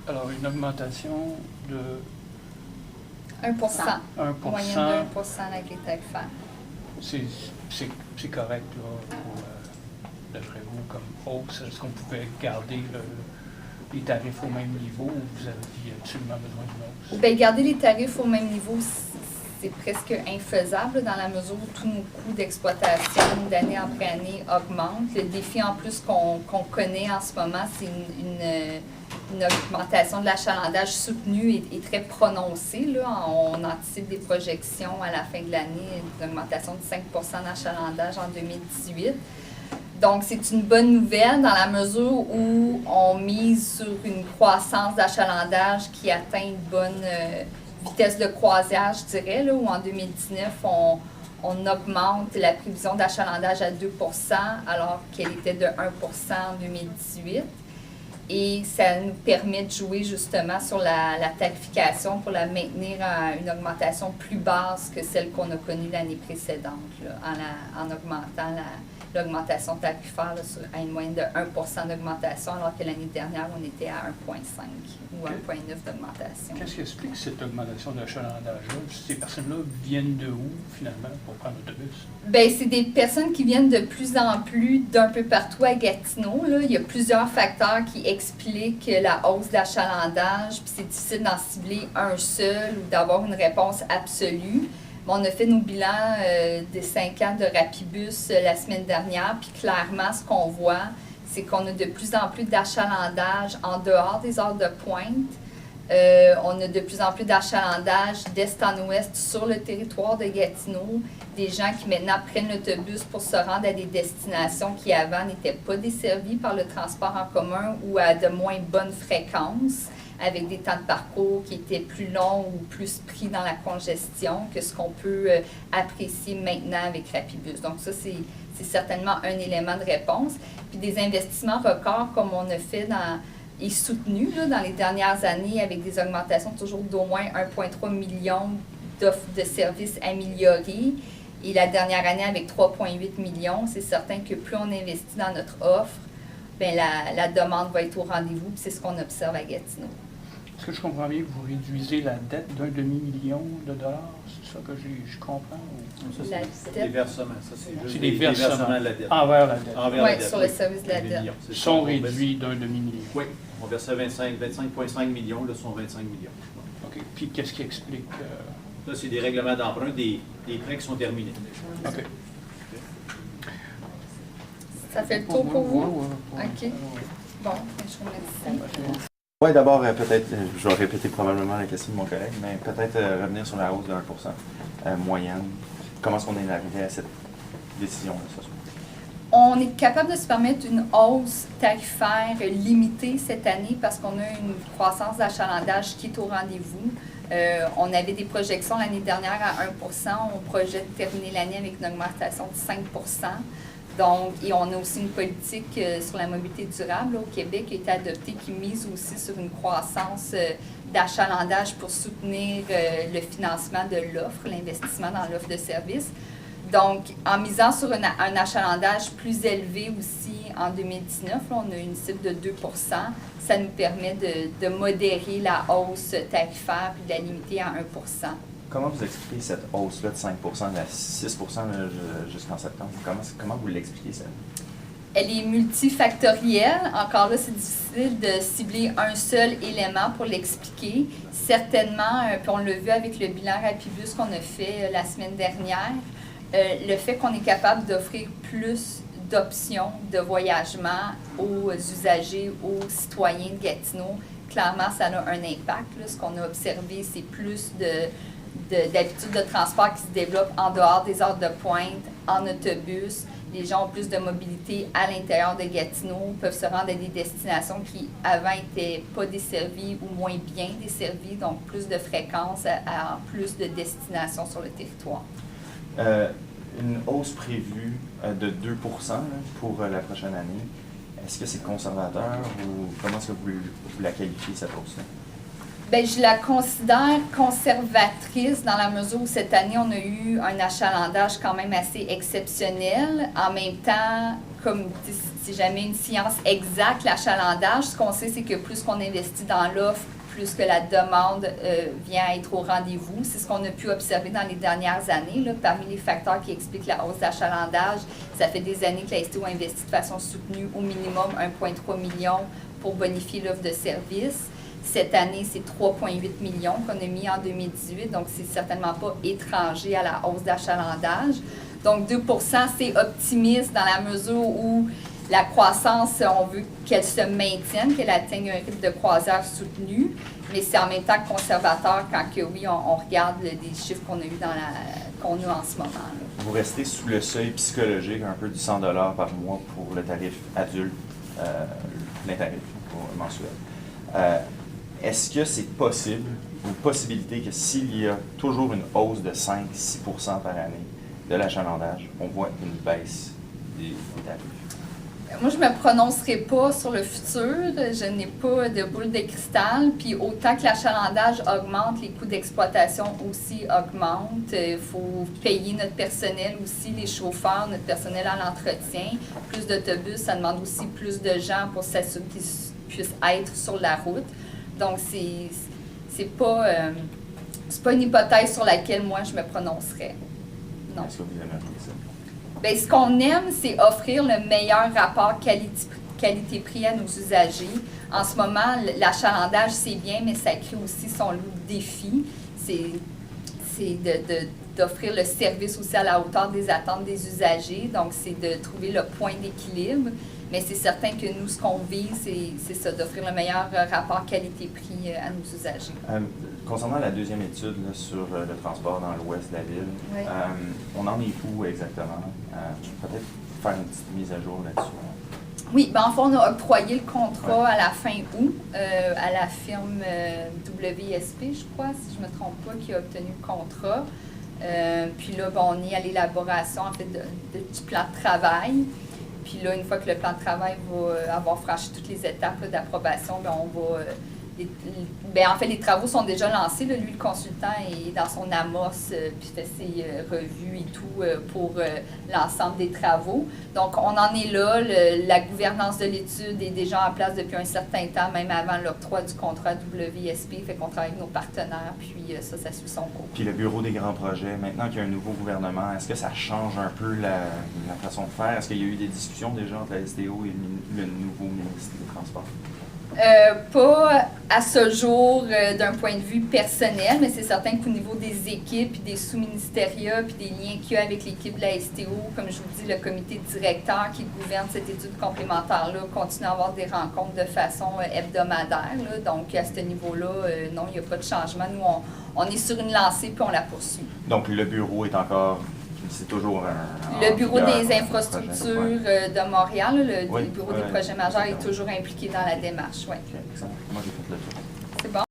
Alors, une augmentation de 1 1 moyenne de 1 avec les tarifaires. c'est correct, là, pour, d'après vous, comme hausse. Est-ce qu'on pouvait garder les tarifs au même niveau ou vous aviez absolument besoin d'une hausse? Bien, garder les tarifs au même niveau, c'est presque infaisable dans la mesure où tous nos coûts d'exploitation d'année après année augmentent. Le défi en plus qu'on connaît en ce moment, c'est une augmentation de l'achalandage soutenue et très prononcée. Là. On anticipe des projections à la fin de l'année, une augmentation de 5 d'achalandage en 2018. Donc, c'est une bonne nouvelle dans la mesure où on mise sur une croissance d'achalandage qui atteint une bonne vitesse de croisière, je dirais, là, où en 2019, on augmente la prévision d'achalandage à 2 alors qu'elle était de 1 en 2018. Et ça nous permet de jouer justement sur la tarification pour la maintenir à une augmentation plus basse que celle qu'on a connue l'année précédente, là, en augmentant l'augmentation tarifaire là, à une moyenne de 1 d'augmentation, alors que l'année dernière, on était à 1,5 ou 1,9 d'augmentation. Qu'est-ce qui explique cette augmentation d'achalandage-là? Ces personnes-là viennent de où, finalement, pour prendre l'autobus? Bien, c'est des personnes qui viennent de plus en plus d'un peu partout à Gatineau. Là. Il y a plusieurs facteurs qui expliquent la hausse d'achalandage, puis c'est difficile d'en cibler un seul ou d'avoir une réponse absolue. On a fait nos bilans des 5 ans de Rapibus la semaine dernière, puis clairement, ce qu'on voit, c'est qu'on a de plus en plus d'achalandage en dehors des heures de pointe. On a de plus en plus d'achalandage d'est en ouest sur le territoire de Gatineau. Des gens qui maintenant prennent l'autobus pour se rendre à des destinations qui avant n'étaient pas desservies par le transport en commun ou à de moins bonne fréquence, avec des temps de parcours qui étaient plus longs ou plus pris dans la congestion que ce qu'on peut apprécier maintenant avec Rapibus. Donc ça, c'est certainement un élément de réponse. Puis des investissements records comme on a fait et soutenus là, dans les dernières années avec des augmentations toujours d'au moins 1,3 million d'offres de services améliorées. Et la dernière année avec 3,8 millions, c'est certain que plus on investit dans notre offre, bien, la demande va être au rendez-vous, puis c'est ce qu'on observe à Gatineau. Est-ce que je comprends bien que vous réduisez la dette d'1 demi-million de dollars? C'est ça que je comprends? Ça, c'est des versements. Ça, c'est juste des versements de la dette. Envers la dette. Oui, sur le service de la dette. Ils sont réduits d'1 demi-million. Oui, on versait 25,5 millions, là, sont 25 millions. OK. Puis qu'est-ce qui explique? Là, c'est des règlements d'emprunt, des prêts qui sont terminés. OK. Ça fait le tour pour vous? OK. Bon, je vous remercie. Oui, d'abord, peut-être, je vais répéter probablement la question de mon collègue, mais peut-être revenir sur la hausse de 1 moyenne. Comment est-ce qu'on est arrivé à cette décision-là ce soir? On est capable de se permettre une hausse tarifaire limitée cette année parce qu'on a une croissance d'achalandage qui est au rendez-vous. On avait des projections l'année dernière à 1 on projette terminer l'année avec une augmentation de 5 Donc, et on a aussi une politique sur la mobilité durable là, au Québec qui a été adoptée, qui mise aussi sur une croissance d'achalandage pour soutenir le financement de l'offre, l'investissement dans l'offre de services. Donc, en misant sur un achalandage plus élevé aussi en 2019, là, on a une cible de 2 ça nous permet de modérer la hausse tarifaire puis de la limiter à 1 Comment vous expliquez cette hausse-là de 5 à 6 jusqu'en septembre? Comment vous l'expliquez, ça? Elle est multifactorielle. Encore là, c'est difficile de cibler un seul élément pour l'expliquer. Certainement, puis on l'a vu avec le bilan Rapibus qu'on a fait la semaine dernière, le fait qu'on est capable d'offrir plus d'options de voyagement aux usagers, aux citoyens de Gatineau, clairement, ça a un impact. Là. Ce qu'on a observé, c'est plus d'habitudes de transport qui se développent en dehors des heures de pointe, en autobus. Les gens ont plus de mobilité à l'intérieur de Gatineau, peuvent se rendre à des destinations qui, avant, n'étaient pas desservies ou moins bien desservies, donc plus de fréquences à plus de destinations sur le territoire. Une hausse prévue de 2 là, pour la prochaine année, est-ce que c'est conservateur ou comment est-ce que vous la qualifiez, cette hausse-là? Bien, je la considère conservatrice dans la mesure où cette année, on a eu un achalandage quand même assez exceptionnel. En même temps, comme c'est jamais une science exacte, l'achalandage. Ce qu'on sait, c'est que plus qu'on investit dans l'offre, plus que la demande vient être au rendez-vous. C'est ce qu'on a pu observer dans les dernières années. Là. Parmi les facteurs qui expliquent la hausse d'achalandage, ça fait des années que la STO investit de façon soutenue au minimum 1,3 million pour bonifier l'offre de services. Cette année, c'est 3,8 millions qu'on a mis en 2018, donc c'est certainement pas étranger à la hausse d'achalandage. Donc 2 c'est optimiste dans la mesure où la croissance, on veut qu'elle se maintienne, qu'elle atteigne un rythme de croisière soutenu, mais c'est en même temps conservateur quand que oui, on regarde des chiffres qu'on a eu qu'on a en ce moment. Là. Vous restez sous le seuil psychologique un peu du 100 $ par mois pour le tarif adulte, plein tarif mensuel. Est-ce que c'est possible, ou possibilité que s'il y a toujours une hausse de 5-6 % par année de l'achalandage, on voit une baisse des tarifs? Moi, je ne me prononcerai pas sur le futur. Je n'ai pas de boule de cristal. Puis autant que l'achalandage augmente, les coûts d'exploitation aussi augmentent. Il faut payer notre personnel aussi, les chauffeurs, notre personnel à l'entretien. Plus d'autobus, ça demande aussi plus de gens pour s'assurer qu'ils puissent être sur la route. Donc, c'est pas une hypothèse sur laquelle moi, je me prononcerais. Non. Est-ce que vous aimeriez ça? Bien, ce qu'on aime, c'est offrir le meilleur rapport qualité-prix à nos usagers. En ce moment, l'achalandage, c'est bien, mais ça crée aussi son lot de défis. C'est d'offrir le service aussi à la hauteur des attentes des usagers. Donc, c'est de trouver le point d'équilibre. Mais c'est certain que nous, ce qu'on vise, c'est ça, d'offrir le meilleur rapport qualité-prix à nos usagers. Concernant la deuxième étude là, sur le transport dans l'ouest de la ville, oui. On en est où exactement? Peut-être faire une petite mise à jour là-dessus. Oui, bien, en fait, on a octroyé le contrat à la fin août à la firme WSP, je crois, si je ne me trompe pas, qui a obtenu le contrat. Puis là, ben, on est à l'élaboration en fait, du plan de travail. Puis là, une fois que le plan de travail va avoir franchi toutes les étapes d'approbation, ben, on va... en fait, les travaux sont déjà lancés. Là. Lui, le consultant, est dans son amorce, puis fait ses revues et tout pour l'ensemble des travaux. Donc, on en est là. La gouvernance de l'étude est déjà en place depuis un certain temps, même avant l'octroi du contrat WSP. Fait qu'on travaille avec nos partenaires, puis ça suit son cours. Puis le bureau des grands projets, maintenant qu'il y a un nouveau gouvernement, est-ce que ça change un peu la façon de faire? Est-ce qu'il y a eu des discussions déjà entre la STO et le nouveau ministre des Transports? Pas à ce jour d'un point de vue personnel, mais c'est certain qu'au niveau des équipes, puis des sous-ministériats, puis des liens qu'il y a avec l'équipe de la STO, comme je vous dis, le comité directeur qui gouverne cette étude complémentaire-là continue à avoir des rencontres de façon hebdomadaire. Là. Donc, à ce niveau-là, non, il n'y a pas de changement. Nous, on est sur une lancée, puis on la poursuit. Donc, le bureau est encore... C'est toujours le bureau des infrastructures de Montréal, le bureau des projets majeurs, est toujours impliqué dans la démarche. Ouais. Okay, moi, j'ai fait le tour. C'est bon.